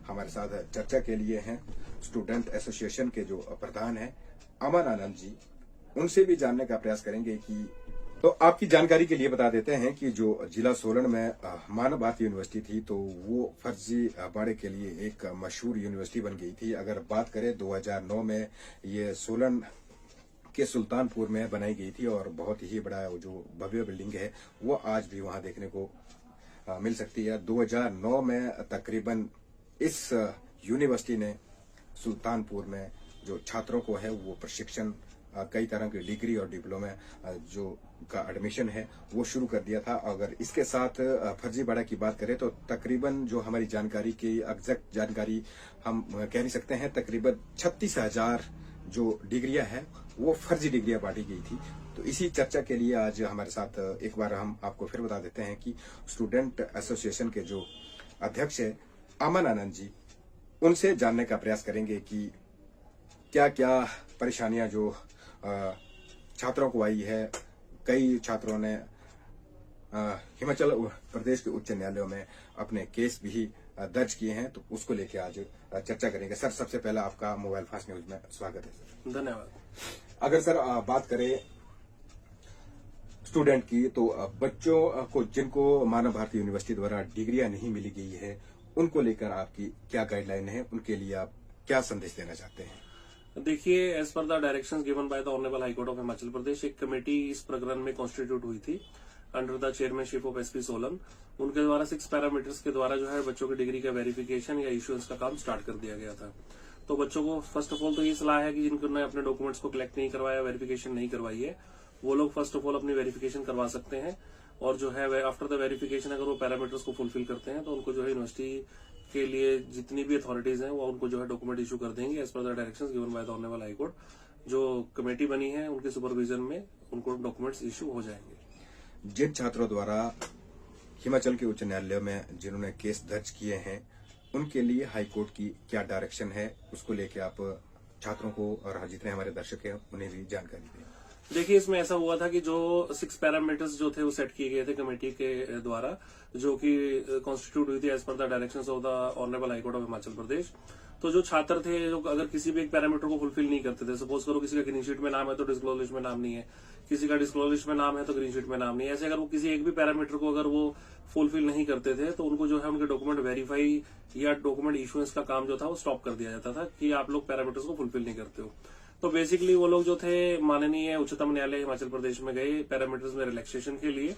हमारे साथ चर्चा के लिए हैं स्टूडेंट एसोसिएशन के जो प्रधान हैं अमन आनंद जी। उनसे भी जानने का प्रयास करेंगे कि तो आपकी जानकारी के लिए बता देते हैं कि जो जिला सोलन में मानव भारती यूनिवर्सिटी थी तो वो फर्जी बाड़े के लिए एक मशहूर यूनिवर्सिटी बन गई थी। अगर बात करें 2009 में ये सोलन के सुल्तानपुर में बनाई गई थी और बहुत ही बड़ा जो भव्य बिल्डिंग है वो आज भी वहां देखने को मिल सकती है। 2009 में तकरीबन इस यूनिवर्सिटी ने सुल्तानपुर में जो छात्रों को है वो प्रशिक्षण कई तरह की डिग्री और डिप्लोमा जो का एडमिशन है वो शुरू कर दिया था। अगर इसके साथ फर्जीवाड़ा की बात करें तो तकरीबन जो हमारी जानकारी की एग्जैक्ट जानकारी हम कह नहीं सकते हैं, तकरीबन 36,000 जो डिग्रियां हैं वो फर्जी डिग्रियां बांटी गई थी। तो इसी चर्चा के लिए आज हमारे साथ एक बार हम आपको फिर बता देते हैं कि स्टूडेंट एसोसिएशन के जो अध्यक्ष है अमन आनंद जी, उनसे जानने का प्रयास करेंगे कि क्या क्या परेशानियां जो छात्रों को आई है। कई छात्रों ने हिमाचल प्रदेश के उच्च न्यायालयों में अपने केस भी दर्ज किए हैं, तो उसको लेकर आज चर्चा करेंगे। सर, सबसे पहले आपका मोबाइल फास्ट न्यूज में स्वागत है सर। धन्यवाद। अगर सर बात करें स्टूडेंट की, तो बच्चों को जिनको मानव भारती यूनिवर्सिटी द्वारा डिग्रियां नहीं मिली गई है उनको लेकर आपकी क्या गाइडलाइन है, उनके लिए आप क्या संदेश देना चाहते हैं? देखिए, as per the directions given by the honourable high court of Himachal Pradesh एक कमेटी इस प्रकरण में कॉन्स्टिट्यूट हुई थी under the chairmanship of SP Solan. उनके द्वारा 6 पैरामीटर्स के द्वारा जो है बच्चों की डिग्री का वेरिफिकेशन या इश्यूएंस का काम स्टार्ट कर दिया गया था। तो बच्चों को फर्स्ट ऑफ ऑल तो ये सलाह है कि जिन्होंने अपने डॉक्यूमेंट्स को कलेक्ट नहीं करवाया, वेरिफिकेशन नहीं करवाई है, वो लोग फर्स्ट ऑफ ऑल अपनी वेरिफिकेशन करवा सकते हैं। और जो है आफ्टर द वेरिफिकेशन अगर वो पैरामीटर्स को फुलफिल करते हैं तो उनको जो है यूनिवर्सिटी के लिए जितनी भी अथॉरिटीज हैं वो उनको जो है डॉक्यूमेंट इशू कर देंगे as per the directions given by the honourable high court. जो कमेटी बनी है उनके सुपरविजन में उनको डॉक्यूमेंट्स इशू हो जाएंगे। जिन छात्रों द्वारा हिमाचल के उच्च न्यायालय में जिन्होंने केस दर्ज किए हैं उनके लिए हाई कोर्ट की क्या डायरेक्शन है, उसको लेके आप छात्रों को और जितने हमारे दर्शक हैं उन्हें भी जानकारी दें। देखिए, इसमें ऐसा हुआ था कि जो 6 पैरामीटर्स जो थे वो सेट किए गए थे कमेटी के द्वारा, जो कि कॉन्स्टिट्यूट हुई थी as per the directions of the honourable high court of Himachal Pradesh. तो जो छात्र थे जो अगर किसी भी एक पैरामीटर को फुलफिल नहीं करते थे, सपोज करो किसी का ग्रीन शीट में नाम है तो डिस्क्लोज लिस्ट में नाम नहीं है, किसी का डिस्क्लोज लिस्ट में नाम है तो ग्रीन शीट में नाम नहीं है, ऐसे अगर वो किसी एक भी पैरामीटर को अगर वो फुलफिल नहीं करते थे तो उनको जो है उनके डॉक्यूमेंट वेरीफाई या डॉक्यूमेंट इशुएंस का काम जो था वो स्टॉप कर दिया जाता था कि आप लोग पैरामीटर्स को फुलफिल नहीं करते हो। तो बेसिकली वो लोग जो थे माननीय उच्चतम न्यायालय हिमाचल प्रदेश में गए पैरामीटर्स में रिलैक्सेशन के लिए,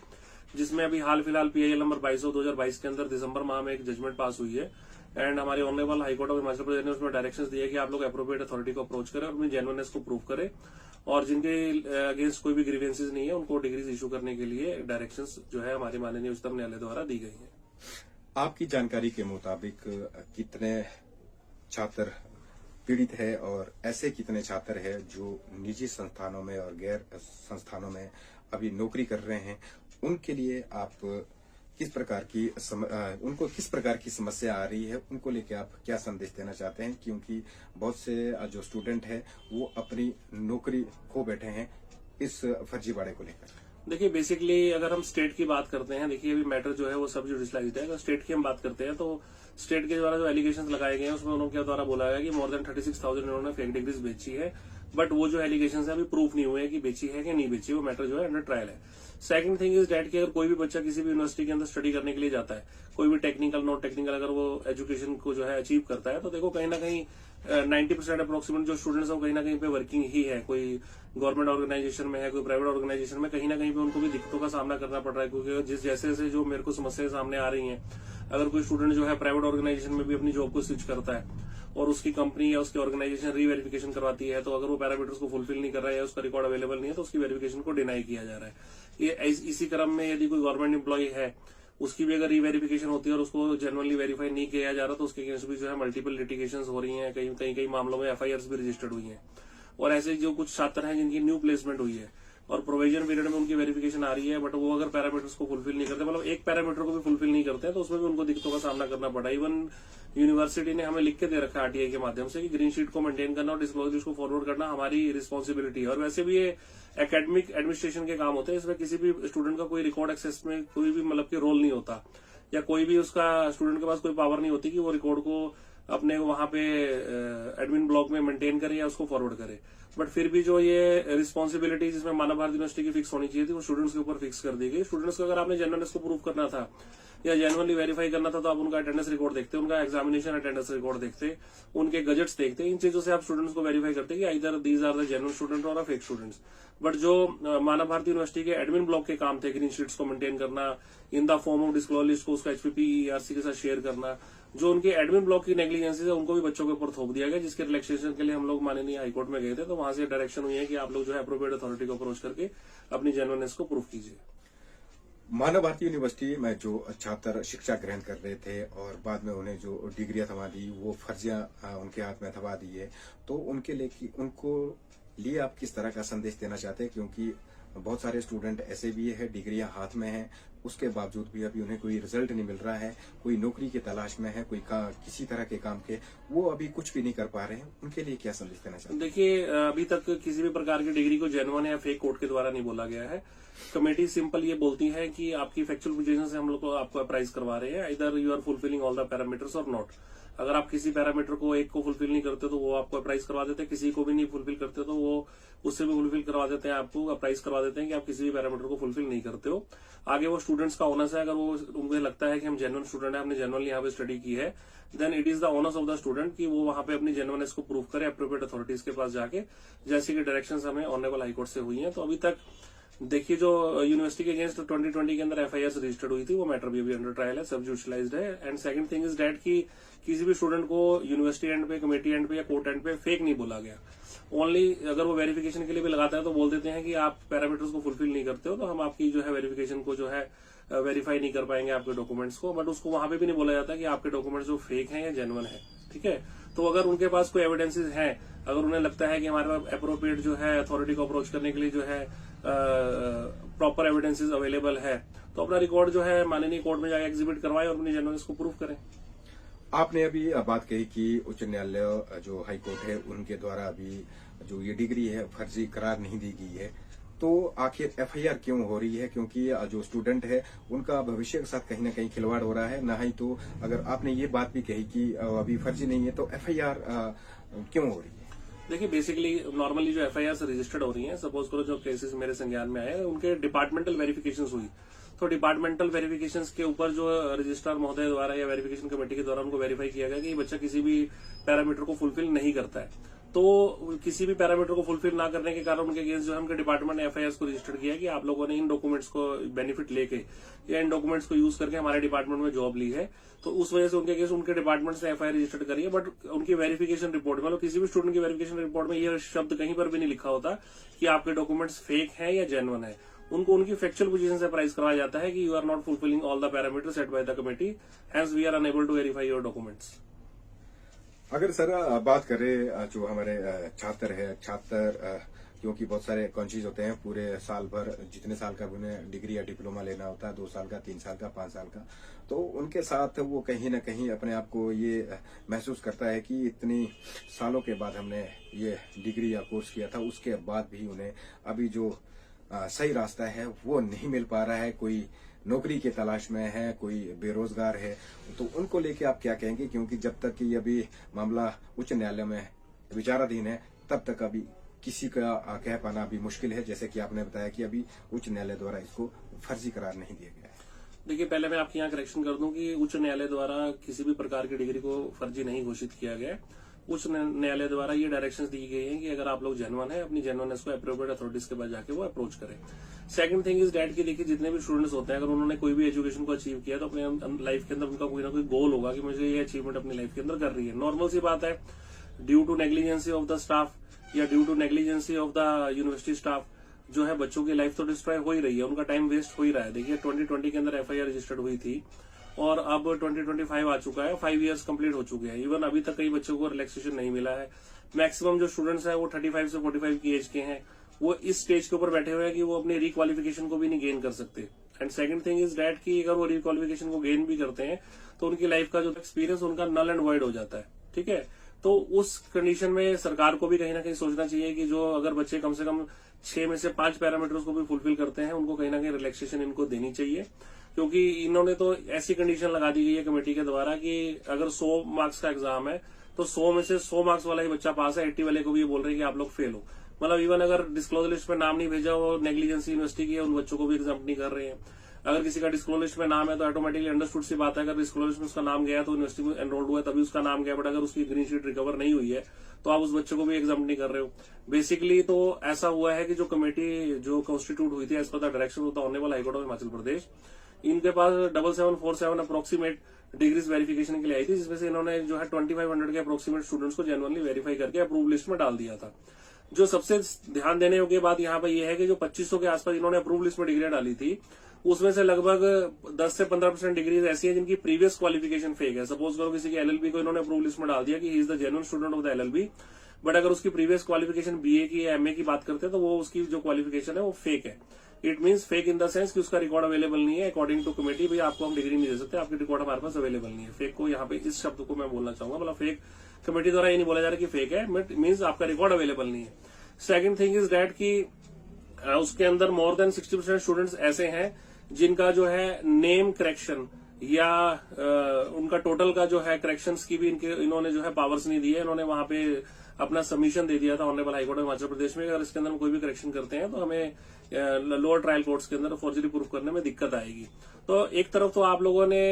जिसमें अभी हाल फिलहाल PIL नंबर 22/2022 के अंदर दिसंबर माह में एक जजमेंट पास हुई है। एंड हमारे honourable high court of Himachal Pradesh ने उसमें डायरेक्शंस दिए कि आप लोग अप्रोप्रिएट अथॉरिटी को अप्रोच करें और अपनी जेन्युइननेस को प्रूव करें, और जिनके अगेंस्ट कोई भी ग्रीवेंसेज नहीं है उनको डिग्रीज इशू करने के लिए डायरेक्शंस जो है हमारे माननीय उच्चतम न्यायालय द्वारा दी गई है। आपकी जानकारी के मुताबिक कितने छात्र पीड़ित है और ऐसे कितने छात्र हैं जो निजी संस्थानों में और गैर संस्थानों में अभी नौकरी कर रहे हैं, उनके लिए आप किस प्रकार की उनको किस प्रकार की समस्या आ रही है, उनको लेके आप क्या संदेश देना चाहते हैं? क्योंकि बहुत से जो स्टूडेंट है वो अपनी नौकरी खो बैठे हैं इस फर्जीवाड़े को लेकर। देखिए, बेसिकली अगर हम स्टेट की बात करते हैं, देखिए अभी मैटर जो है वो सब जुडिशलाइज्ड है। अगर स्टेट की हम बात करते हैं तो स्टेट के द्वारा जो एलिगेशंस लगाए गए हैं उसमें उन्होंने द्वारा बोला गया कि मोर देन 36,000 इन्होंने फेक डिग्रीज बेची है, बट वो जो एलिगेशंस है अभी प्रूफ नहीं हुए कि बेची है कि नहीं बेची, वो मैटर जो है अंडर ट्रायल है। सेकंड थिंग इज डेट कि अगर कोई भी बच्चा किसी भी यूनिवर्सिटी के अंदर स्टडी करने के लिए जाता है, कोई भी टेक्निकल नॉन टेक्निकल अगर वो एजुकेशन को जो है अचीव करता है, तो देखो कहीं ना कहीं 90% अप्रोक्सीमेट जो स्टूडेंट्स है वो कहीं ना कहीं पे वर्किंग ही है, कोई गवर्नमेंट ऑर्गेनाइजेशन में है, कोई प्राइवेट ऑर्गेनाइजेशन में, कहीं ना कहीं पे उनको भी दिक्कतों का सामना करना पड़ रहा है। क्योंकि जिस जैसे जो मेरे को समस्याएं सामने आ रही हैं, अगर कोई स्टूडेंट जो है प्राइवेट ऑर्गेनाइजेशन में भी अपनी जॉब को स्विच करता है और उसकी कंपनी या उसकी ऑर्गेनाइजेशन रीवेरिफिकेशन करवाती है, तो अगर वो पैरामीटर्स को फुलफिल नहीं कर रहा है या उसका रिकॉर्ड अवेलेबल नहीं है तो उसकी वेरिफिकेशन को डिनाई किया जा रहा है। ये इसी क्रम में यदि कोई गवर्नमेंट एम्प्लॉय है उसकी भी अगर रीवेरिफिकेशन होती है और उसको जेन्युइनली वेरीफाई नहीं किया जा रहा तो उसके अगेंस्ट भी जो है मल्टीपल लिटिगेशन हो रही हैं, कई मामलों में FIRs भी रजिस्टर्ड हुई हैं। और ऐसे जो कुछ छात्र हैं जिनकी न्यू प्लेसमेंट हुई है और प्रोविजन पीरियड में उनकी वेरिफिकेशन आ रही है, बट वो अगर पैरामीटर्स को फुलफिल नहीं करते, मतलब एक पैरामीटर को भी फुलफिल नहीं करते हैं, तो उसमें भी उनको दिक्कतों का सामना करना पड़ा। इवन यूनिवर्सिटी ने हमें लिख के दे रखा है RTI के माध्यम से कि ग्रीन शीट को मेंटेन करना और डिस्क्लोजर लिस्ट को फॉरवर्ड करना हमारी रिस्पॉन्सिबिलिटी है। और वैसे भी ये एकेडमिक एडमिनिस्ट्रेशन के काम होते हैं, इसमें किसी भी स्टूडेंट का कोई रिकॉर्ड एक्सेस में कोई भी मतलब कि रोल नहीं होता, या कोई भी उसका स्टूडेंट के पास कोई पावर नहीं होती कि वो रिकॉर्ड को अपने वहां पे एडमिन ब्लॉक में मेंटेन करे या उसको फॉरवर्ड करे। बट फिर भी जो ये रिस्पॉन्सिबिलिटी जिसमें मानव भारती यूनिवर्सिटी की फिक्स होनी चाहिए थी वो स्टूडेंट्स के ऊपर फिक्स कर दी गई। स्टूडेंट्स को अगर आपने जेन्युइननेस को प्रूव करना था या जेन्युइनली वेरीफाई करना था तो आप उनका अटेंडेंस रिकॉर्ड देखते, उनका एग्जामिनेशन अटेंडेंस रिकॉर्ड देखते, उनके गजेट्स देखते। इन चीजों से आप स्टूडेंट्स को वेरीफाई करते कि इधर these are the genuine student और फेक स्टूडेंट्स। बट जो मानव भारती यूनिवर्सिटी के एडमिन ब्लॉक के काम थे, ग्रीन शीट्स को मेंटेन करना, in the form of disclosure list को उसका HPP/ERC के साथ शेयर करना, जो उनके एडमिन ब्लॉक की नेग्लिजेंसी है उनको भी बच्चों के ऊपर थोप दिया गया, जिसके रिलैक्सेशन के लिए हम लोग माननीय हाईकोर्ट में गए थे। तो वहां से डायरेक्शन हुई है कि आप लोग जो है अप्रोप्रिएट अथॉरिटी को अप्रोच करके अपनी जेन्युइननेस को प्रूव कीजिए। मानव भारती यूनिवर्सिटी में जो छात्र शिक्षा ग्रहण कर रहे थे और बाद में उन्हें जो डिग्रियां थमा दी वो फर्जियां उनके हाथ में थमा दी है, तो उनको लिए आप किस तरह का संदेश देना चाहते हैं? क्योंकि बहुत सारे स्टूडेंट ऐसे भी है डिग्रियां हाथ में हैं, उसके बावजूद भी अभी उन्हें कोई रिजल्ट नहीं मिल रहा है, कोई नौकरी की तलाश में है, किसी तरह के काम के वो अभी कुछ भी नहीं कर पा रहे हैं। उनके लिए क्या संदेश देना चाहते हैं? देखिए, अभी तक किसी भी प्रकार की डिग्री को जेन्युइन या फेक कोर्ट के द्वारा नहीं बोला गया है। कमेटी सिंपल ये बोलती है कि आपकी फैक्चुअल पोजीशन से हम लोग आपको अप्राइज करवा रहे हैं, इधर you are fulfilling all the parameters और नॉट। अगर आप किसी पैरामीटर को एक को फुलफिल नहीं करते तो वो आपको अप्राइज करवा देते हैं, किसी को भी नहीं फुलफिल करते तो वो उससे भी फुलफिल करवा देते हैं, आपको अप्राइज करवा देते हैं कि आप किसी भी पैरामीटर को फुलफिल नहीं करते हो। आगे वो स्टूडेंट्स का ओनस है, अगर वो उनको लगता है कि हम जेन्युइन स्टूडेंट है, हमने जेन्युइनली यहाँ पे स्टडी की है, then it is the onus of the student कि वो वहां पे अपनी जेन्युइननेस को प्रूव करे अप्रोप्रिएट अथॉरिटीज के पास जाके, जैसे कि डायरेक्शंस हमें ऑनरेबल हाईकोर्ट से हुई हैं। तो अभी तक देखिए, जो यूनिवर्सिटी के अगेंस्ट 2020 के अंदर FIR रजिस्टर्ड हुई थी वो मैटर भी अभी अंडर ट्रायल है, सब जुडिशलाइज्ड है। And second thing is that कि किसी भी स्टूडेंट को यूनिवर्सिटी एंड पे, कमेटी एंड पे या कोर्ट एंड पे फेक नहीं बोला गया। ओनली अगर वो वेरिफिकेशन के लिए भी लगाता है तो बोल देते हैं कि आप पैरामीटर्स को फुलफिल नहीं करते हो तो हम आपकी जो है वेरिफिकेशन को जो है वेरीफाई नहीं कर पाएंगे आपके डॉक्यूमेंट्स को। बट उसको वहां पे भी नहीं बोला जाता कि आपके डॉक्यूमेंट्स जो फेक हैं या जेन्युइन है। ठीक है, तो अगर उनके पास कोई एविडेंसेस हैं, अगर उन्हें लगता है कि हमारे पास अप्रोप्रिएट जो है अथॉरिटी को अप्रोच करने के लिए जो है प्रॉपर एविडेंसेस अवेलेबल है, तो अपना रिकॉर्ड जो है माननीय कोर्ट में जाकर एग्जिबिट करवाएं और अपनी जेन्युइननेस को प्रूव करें। आपने अभी बात कही कि उच्च न्यायालय जो हाईकोर्ट है उनके द्वारा अभी जो ये डिग्री है फर्जी करार नहीं दी गई है, तो आखिर FIR क्यों हो रही है? क्योंकि जो स्टूडेंट है उनका भविष्य के साथ कहीं ना कहीं खिलवाड़ हो रहा है। ना ही तो अगर आपने ये बात भी कही कि अभी फर्जी नहीं है तो FIR क्यों हो रही है? देखिए, बेसिकली नॉर्मली जो FIR रजिस्टर्ड हो रही हैं, सपोज करो जो केसेस मेरे संज्ञान में आए उनके डिपार्टमेंटल वेरिफिकेशंस हुई, तो डिपार्टमेंटल वेरिफिकेशंस के ऊपर जो रजिस्ट्रार महोदय द्वारा या वेरिफिकेशन कमेटी के द्वारा उनको वेरीफाई किया गया कि ये बच्चा किसी भी पैरामीटर को फुलफिल नहीं करता है। तो किसी भी पैरामीटर को फुलफिल ना करने के कारण उनके अगेंस्ट जो है उनके डिपार्टमेंट ने FIR को रजिस्टर्ड किया कि आप लोगों ने इन डॉक्यूमेंट्स को बेनिफिट लेके या इन डॉक्यूमेंट्स को यूज करके हमारे डिपार्टमेंट में जॉब ली है। तो उस वजह से उनके अगेंस्ट उनके डिपार्टमेंट ने FIR रजिस्टर्ड करी है। बट उनकी वेरिफिकेशन रिपोर्ट मतलब किसी भी स्टूडेंट की वेरिफिकेशन रिपोर्ट में यह शब्द कहीं पर भी नहीं लिखा होता कि आपके डॉक्यूमेंट्स फेक है या जेन्युइन है। उनको उनकी फैक्चुअल पोजीशन से अप्राइज करवाया जाता है कि you are not fulfilling all the parameters set by the committee, hence we are unable to verify your documents. अगर सर बात करें जो हमारे छात्र क्योंकि बहुत सारे कॉन्शियस होते हैं, पूरे साल भर जितने साल का उन्हें डिग्री या डिप्लोमा लेना होता है, 2 साल का, 3 साल का, 5 साल का, तो उनके साथ वो कहीं ना कहीं अपने आप को ये महसूस करता है कि इतनी सालों के बाद हमने ये डिग्री या कोर्स किया था, उसके बाद भी उन्हें अभी जो सही रास्ता है वो नहीं मिल पा रहा है, कोई नौकरी की तलाश में है, कोई बेरोजगार है, तो उनको लेके आप क्या कहेंगे? क्योंकि जब तक कि अभी मामला उच्च न्यायालय में विचाराधीन है तब तक अभी किसी का कह पाना अभी मुश्किल है, जैसे कि आपने बताया कि अभी उच्च न्यायालय द्वारा इसको फर्जी करार नहीं दिया गया है। देखिए, पहले मैं आपके यहाँ करेक्शन कर दूं कि उच्च न्यायालय द्वारा किसी भी प्रकार की डिग्री को फर्जी नहीं घोषित किया गया है। उच्च न्यायालय द्वारा ये डायरेक्शंस दी गई हैं कि अगर आप लोग जेन्युइन है, अपनी जेन्युइननेस को अप्रोप्रिएट अथॉरिटीज के पास जाके वो अप्रोच करें। सेकंड थिंग इज डैट कि देखिए, जितने भी स्टूडेंट्स होते हैं, अगर उन्होंने कोई भी एजुकेशन को अचीव किया तो अपने लाइफ के अंदर उनका कोई ना कोई गोल होगा कि मुझे ये अचीवमेंट अपनी लाइफ के अंदर कर रही है। नॉर्मल सी बात है, due to negligence of the staff या due to negligence of the university staff जो है बच्चों की लाइफ तो डिस्ट्रॉय हो ही रही है, उनका टाइम वेस्ट हो ही रहा है। देखिए, 2020 के अंदर FIR रजिस्टर्ड हुई थी और अब 2025 आ चुका है, 5 इयर्स कंप्लीट हो चुके हैं। इवन अभी तक कई बच्चों को रिलैक्सेशन नहीं मिला है। मैक्सिमम जो स्टूडेंट्स हैं वो 35 से 45 की एज के हैं, वो इस स्टेज के ऊपर बैठे हुए हैं कि वो अपनी रिक्वालिफिकेशन को भी नहीं गेन कर सकते। And second thing is that कि अगर वो रिक्वालिफिकेशन को गेन भी करते हैं तो उनकी लाइफ का जो एक्सपीरियंस उनका नल एंड वॉइड हो जाता है। ठीक है, तो उस कंडीशन में सरकार को भी कहीं ना कहीं सोचना चाहिए कि जो अगर बच्चे कम से कम 6 में से 5 पैरामीटर्स को भी फुलफिल करते हैं, उनको कहीं ना कहीं रिलैक्सेशन इनको देनी चाहिए। क्योंकि इन्होंने तो ऐसी कंडीशन लगा दी गई है कमेटी के द्वारा कि अगर 100 मार्क्स का एग्जाम है तो 100 में से 100 मार्क्स वाला ही बच्चा पास है, 80 वाले को भी ये बोल रहे हैं कि आप लोग फेल हो। मतलब इवन अगर डिस्क्लोजर लिस्ट में नाम नहीं भेजा हो, नेग्लिजेंसी यूनिवर्सिटी की है, उन बच्चों को भी एग्जाम नहीं कर रहे हैं। अगर किसी का डिस्क्लोजर लिस्ट में नाम है तो ऑटोमेटिकली अंडरस्टूड सी बात है, अगर डिस्क्लोजर लिस्ट में उसका नाम गया तो यूनिवर्सिटी में एनरोल्ड हुआ है तभी उसका नाम गया, बट अगर उसकी ग्रीन शीट रिकवर नहीं हुई है तो आप उस बच्चे को भी एग्जाम नहीं कर रहे हो। बेसिकली तो ऐसा हुआ है कि जो कमेटी जो कॉन्स्टिट्यूट हुई थी as per the direction of the honourable high court of Himachal Pradesh, इनके पास 7747 अप्रोक्सीमेट डिग्रीज वेरिफिकेशन के लिए आई थी, जिसमें से इन्होंने जो है 2500 के अप्रोक्सीमेट स्टूडेंट्स को जेन्युइनली वेरीफाई करके अप्रूव लिस्ट में डाल दिया था। जो सबसे ध्यान देने योग्य बात यहाँ पर यह है कि जो 2500 के आसपास इन्होंने अप्रूव लिस्ट में डिग्रियां डाली थी, उसमें से लगभग 10 से 15% डिग्रीज ऐसी हैं जिनकी प्रीवियस क्वालिफिकेशन फेक है। सपोज करो किसी की एलएलबी को इन्होंने अप्रूव लिस्ट में डाल दिया कि he is the genuine student of the LLB, but अगर उसकी प्रीवियस क्वालिफिकेशन बीए की या एमए की बात करते हैं तो वो उसकी जो क्वालिफिकेशन है वो फेक है। It means fake in the sense कि उसका रिकॉर्ड अवेलेबल नहीं है अकॉर्डिंग टू कमेटी, भाई आपको हम डिग्री नहीं दे सकते, आपकी रिकॉर्ड हमारे पास अवेलेबल नहीं है। फेक को यहाँ पे इस शब्द को मैं बोलना चाहूंगा, मतलब फेक कमेटी द्वारा ये नहीं बोला जा रहा कि फेक है, बट मीन्स आपका रिकॉर्ड अवेलेबल नहीं है। सेकंड थिंग इज दैट कि उसके अंदर मोर देन 60% स्टूडेंट्स ऐसे हैं जिनका जो है नेम करेक्शन या उनका टोटल का जो है करेक्शंस की भी इन्होंने जो है पावर्स नहीं दी है। इन्होंने वहां पे अपना सबमिशन दे दिया था ऑनरेबल हाईकोर्ट ऑफ हिमाचल प्रदेश में, अगर इसके अंदर हम कोई भी करेक्शन करते हैं तो हमें लोअर ट्रायल कोर्ट्स के अंदर फॉर्जरी प्रूफ करने में दिक्कत आएगी। तो एक तरफ तो आप लोगों ने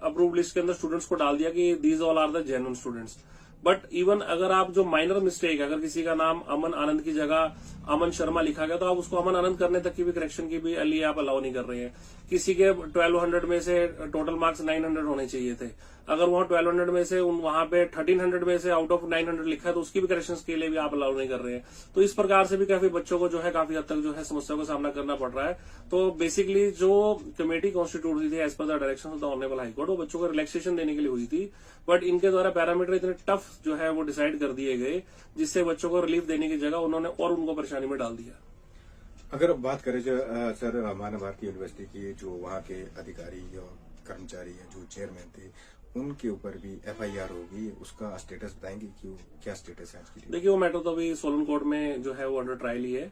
अप्रूव लिस्ट के अंदर स्टूडेंट्स को डाल दिया कि these all are the genuine students, but even अगर आप जो माइनर मिस्टेक, अगर किसी का नाम अमन आनंद की जगह अमन शर्मा लिखा गया तो आप उसको अमन आनंद करने तक की भी करेक्शन की भी लिए आप अलाउ नहीं कर रहे हैं। किसी के 1200 में से टोटल मार्क्स 900 होने चाहिए थे, अगर वहां 1200 में से वहां पे 1300 में से आउट ऑफ 900 लिखा है तो उसकी भी करेक्शन के लिए भी आप अलाउ नहीं कर रहे हैं। तो इस प्रकार से भी काफी बच्चों को जो है काफी हद तक जो है समस्या का सामना करना पड़ रहा है। तो बेसिकली जो कमेटी कॉन्स्टिट्यूट हुई थी as per the direction of the honourable high court, वो बच्चों को रिलैक्सेशन देने के लिए हुई थी, बट इनके द्वारा पैरामीटर इतने टफ जो है वो डिसाइड कर दिए गए जिससे बच्चों को रिलीफ देने की जगह उन्होंने और उनको परेशानी में डाल दिया। अगर अब बात करें जो सर मानव भारती यूनिवर्सिटी की जो वहाँ के अधिकारी और कर्मचारी हैं, जो चेयरमैन थे, उनके ऊपर भी एफआईआर होगी, उसका स्टेटस बताएंगे कि क्या स्टेटस है आज की डेट? देखिए वो मैटर तो अभी सोलन कोर्ट में जो है वो अंडर ट्रायल ही है,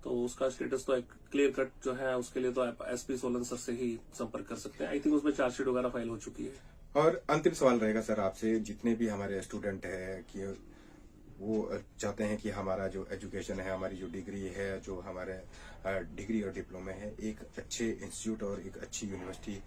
तो उसका स्टेटस तो एक क्लियर कट जो है उसके लिए तो एसपी सोलन सर से ही संपर्क कर सकते हैं। आई थिंक उसमें चार्जशीट वगैरह फाइल हो चुकी है। और अंतिम सवाल रहेगा सर आपसे, जितने भी हमारे स्टूडेंट है कि वो चाहते हैं कि हमारा जो एजुकेशन है, हमारी जो डिग्री है, जो हमारे डिग्री और डिप्लोमा है, एक अच्छे इंस्टीट्यूट और एक अच्छी यूनिवर्सिटी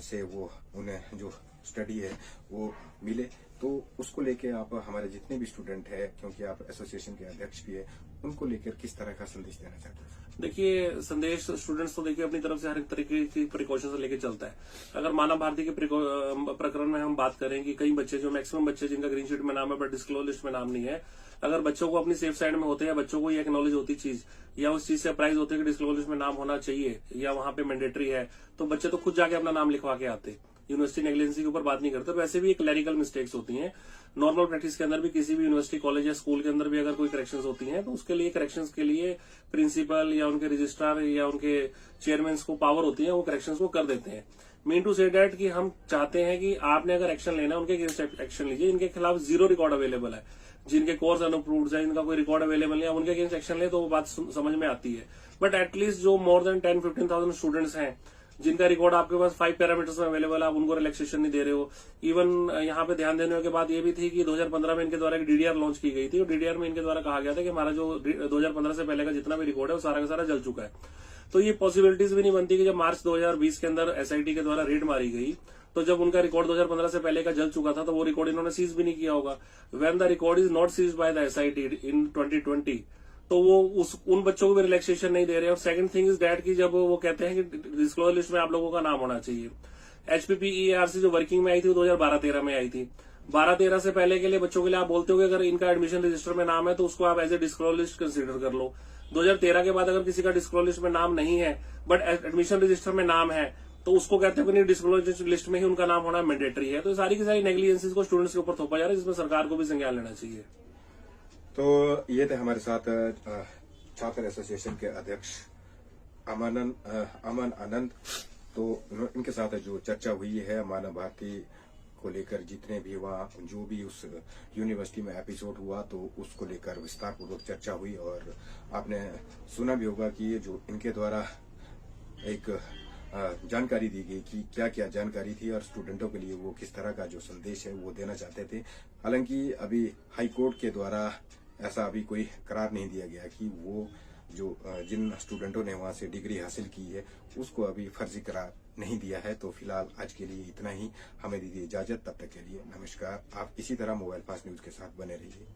से वो उन्हें जो स्टडी है वो मिले, तो उसको लेके आप हमारे जितने भी स्टूडेंट है, क्योंकि आप एसोसिएशन के अध्यक्ष भी है, उनको लेकर किस तरह का संदेश देना चाहते हैं? देखिए संदेश स्टूडेंट्स तो देखिए अपनी तरफ से हर एक तरीके की प्रिकॉशन से लेके चलता है। अगर मानव भारती के प्रकरण में हम बात करें कि कई बच्चे, जो मैक्सिमम बच्चे जिनका ग्रीन शीट में नाम है बट डिस्क्लोज लिस्ट में नाम नहीं है, अगर बच्चों को अपनी सेफ साइड में होते हैं, बच्चों को ये एक्नॉलेज होती चीज या उस चीज से अप्राइज होते कि डिस्क्लोज लिस्ट में नाम होना चाहिए या वहां पे मैंडेटरी है, तो बच्चे तो खुद जाके अपना नाम लिखवा के आते। यूनिवर्सिटी नेग्लिजेंसी के ऊपर बात नहीं करते। वैसे भी क्लैरिकल मिस्टेक्स होती हैं नॉर्मल प्रैक्टिस के अंदर भी, किसी भी यूनिवर्सिटी कॉलेज या स्कूल के अंदर भी अगर कोई करेक्शंस होती हैं तो उसके लिए करेक्शंस के लिए प्रिंसिपल या उनके रजिस्ट्रार या उनके चेयरमैन को पावर होती है, वो करेक्शंस को कर देते हैं। मीन टू से डेट कि हम चाहते हैं कि आपने अगर एक्शन लेना है उनके अगेंस्ट एक्शन लीजिए। इनके खिलाफ जीरो रिकॉर्ड अवेलेबल है, जिनके कोर्स अनअप्रूव्ड है, जिनका कोई रिकॉर्ड अवेलेबल नहीं है, उनके अगेंस्ट एक्शन ले तो वो बात समझ में आती है। बट एटलीस्ट जो मोर देन 10-15,000 स्टूडेंट्स हैं जिनका रिकॉर्ड आपके पास 5 पैरामीटर्स में अवेलेबल है, आप उनको रिलैक्सेशन नहीं दे रहे हो। इवन यहाँ पे ध्यान देने की बात ये भी थी कि 2015 में इनके द्वारा एक डीडीआर लॉन्च की गई थी और डीडीआर में इनके द्वारा कहा गया था कि हमारा जो 2015 से पहले का जितना भी रिकॉर्ड है वो सारा का सारा जल चुका है। तो ये पॉसिबिलिटीज भी नहीं बनती कि जब मार्च 2020 के अंदर एसआईटी के द्वारा रेड मारी गई तो जब उनका रिकॉर्ड 2015 से पहले का जल चुका था तो वो रिकॉर्ड इन्होंने सीज भी नहीं किया होगा। When the record is not seize by the SIT in 2020 तो वो उन बच्चों को भी रिलैक्सेशन नहीं दे रहे। और सेकंड थिंग इज दैट कि जब वो कहते हैं कि डिस्क्लोजर लिस्ट में आप लोगों का नाम होना चाहिए, HPPEARC जो वर्किंग में आई थी वो 2012-13 में आई थी। 12-13 से पहले के लिए बच्चों के लिए आप बोलते हो कि अगर इनका एडमिशन रजिस्टर में नाम है तो उसको आप as a disclosure list consider कर लो। 2013 के बाद अगर किसी का डिस्क्लोजर लिस्ट में नाम नहीं है बट एडमिशन रजिस्टर में नाम है तो उसको कहते हैं कि डिस्क्लोजर लिस्ट में ही उनका नाम होना मैंडेटरी है। तो सारी की सारी नेग्लिजेंसीज को स्टूडेंट्स के ऊपर थोपा जा रहा है, जिसमें सरकार को भी संज्ञान लेना चाहिए। तो ये थे हमारे साथ छात्र एसोसिएशन के अध्यक्ष अमन आनंद। तो इनके साथ जो चर्चा हुई है मानव भारती को लेकर, जितने भी वहाँ जो भी उस यूनिवर्सिटी में एपिसोड हुआ तो उसको लेकर विस्तार पूर्वक चर्चा हुई। और आपने सुना भी होगा कि ये जो इनके द्वारा एक जानकारी दी गई कि क्या क्या जानकारी थी और स्टूडेंटों के लिए वो किस तरह का जो संदेश है वो देना चाहते थे। हालांकि अभी हाई कोर्ट के द्वारा ऐसा अभी कोई करार नहीं दिया गया कि वो जो जिन स्टूडेंटों ने वहां से डिग्री हासिल की है उसको अभी फर्जी करार नहीं दिया है। तो फिलहाल आज के लिए इतना ही, हमें दीजिए इजाजत, तब तक के लिए नमस्कार। आप इसी तरह मोबाइल फास्ट न्यूज के साथ बने रहिए।